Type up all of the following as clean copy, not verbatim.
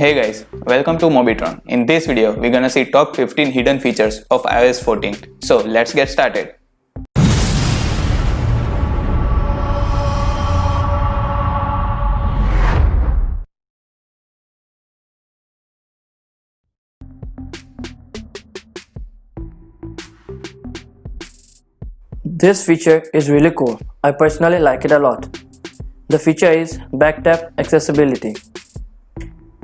Hey guys, welcome to MOBITRON. In this video, we're gonna see top 15 hidden features of iOS 14. So let's get started. This feature is really cool. I personally like it a lot. The feature is back tap accessibility.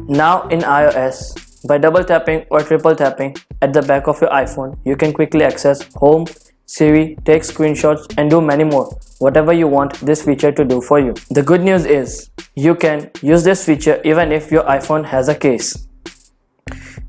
Now in iOS, by double tapping or triple tapping at the back of your iPhone, you can quickly access Home, Siri, take screenshots and do many more, whatever you want this feature to do for you. The good news is, you can use this feature even if your iPhone has a case.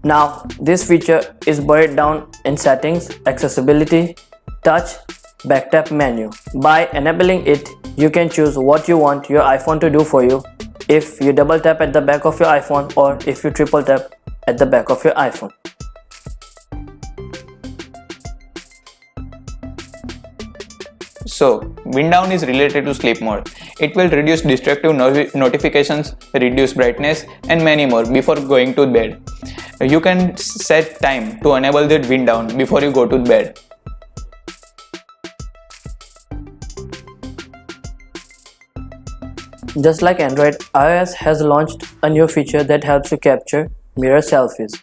Now, this feature is buried down in Settings, Accessibility, Touch, Backtap menu. By enabling it, you can choose what you want your iPhone to do for you if you double tap at the back of your iPhone or if you triple tap at the back of your iPhone. So, wind down is related to sleep mode. It will reduce distractive notifications, reduce brightness and many more before going to bed. You can set time to enable the wind down before you go to bed. Just like Android, iOS has launched a new feature that helps you capture mirror selfies.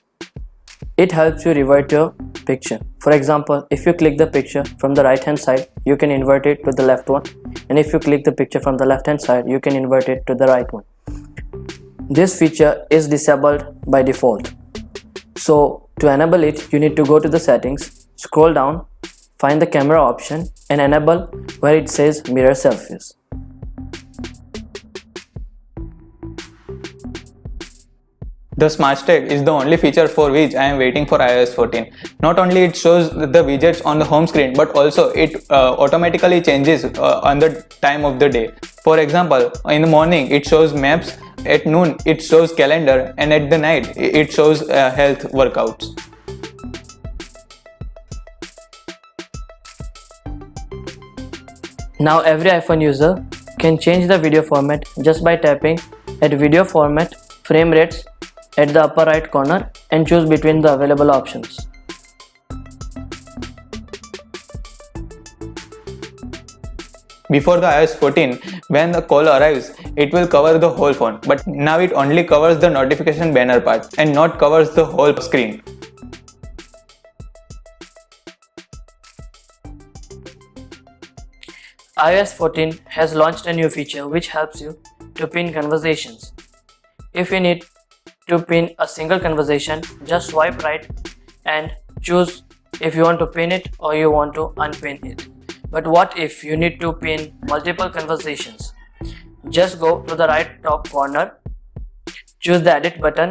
It helps you revert your picture. For example, if you click the picture from the right hand side, you can invert it to the left one, and if you click the picture from the left hand side, you can invert it to the right one. This feature is disabled by default. So to enable it, you need to go to the settings, scroll down, find the camera option and enable where it says mirror selfies. The Smart Stack is the only feature for which I am waiting for iOS 14. Not only it shows the widgets on the home screen, but also it automatically changes on the time of the day. For example, in the morning it shows maps, at noon it shows calendar, and at the night it shows health workouts. Now every iPhone user can change the video format just by tapping at video format, frame rates at the upper right corner and choose between the available options. Before the iOS 14, when the call arrives, it will cover the whole phone, but now it only covers the notification banner part and not covers the whole screen. iOS 14 has launched a new feature which helps you to pin conversations. If you need to pin a single conversation, just swipe right and choose if you want to pin it or you want to unpin it. But what if you need to pin multiple conversations? Just go to the right top corner, choose the edit button,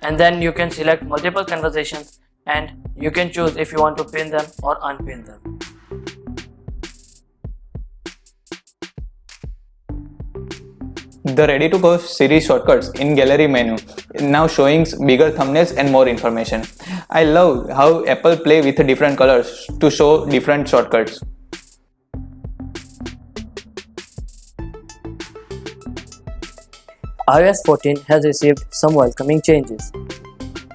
and then you can select multiple conversations and you can choose if you want to pin them or unpin them. The ready-to-go Siri shortcuts in gallery menu now showing bigger thumbnails and more information. I love how Apple play with different colors to show different shortcuts. iOS 14 has received some welcoming changes,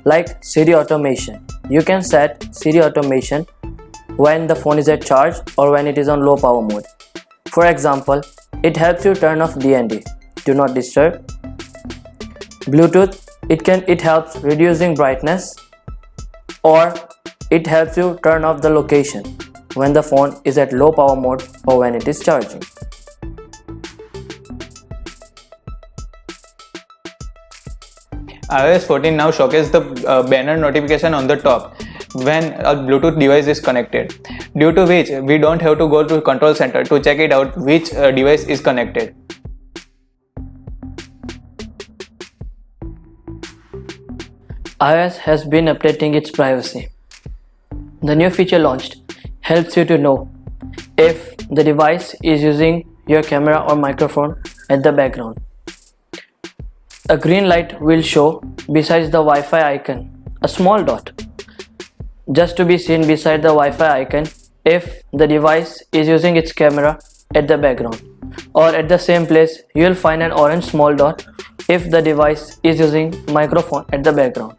like Siri automation. You can set Siri automation when the phone is at charge or when it is on low power mode. For example, it helps you turn off DND, do not disturb. Bluetooth, it helps reducing brightness, or it helps you turn off the location when the phone is at low power mode or when it is charging. iOS 14 now showcases the banner notification on the top when a Bluetooth device is connected, due to which we don't have to go to control center to check it out which device is connected. iOS has been updating its privacy. The new feature launched helps you to know if the device is using your camera or microphone at the background. A green light will show besides the Wi-Fi icon, a small dot, just to be seen beside the Wi-Fi icon if the device is using its camera at the background, or at the same place you will find an orange small dot if the device is using microphone at the background.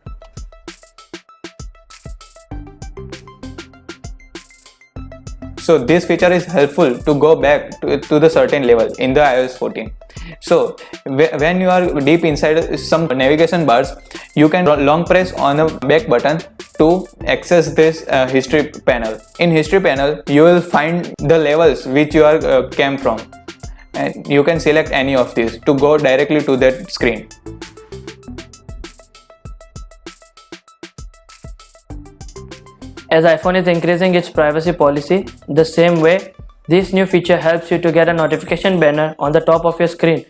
So this feature is helpful to go back to the certain level in the iOS 14. So when you are deep inside some navigation bars, you can long press on the back button to access this history panel. In history panel, you will find the levels which you are came from, and you can select any of these to go directly to that screen. As iPhone is increasing its privacy policy, the same way this new feature helps you to get a notification banner on the top of your screen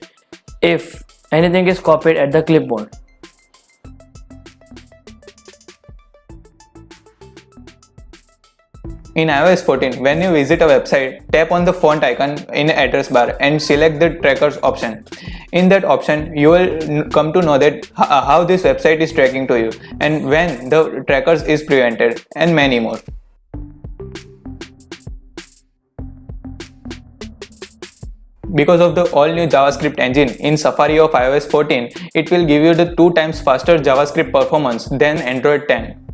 if anything is copied at the clipboard. In iOS 14, when you visit a website, tap on the font icon in the address bar and select the trackers option. In that option, you will come to know that how this website is tracking to you and when the trackers is prevented, and many more. Because of the all new JavaScript engine in Safari of iOS 14, it will give you the 2 times faster JavaScript performance than Android 10.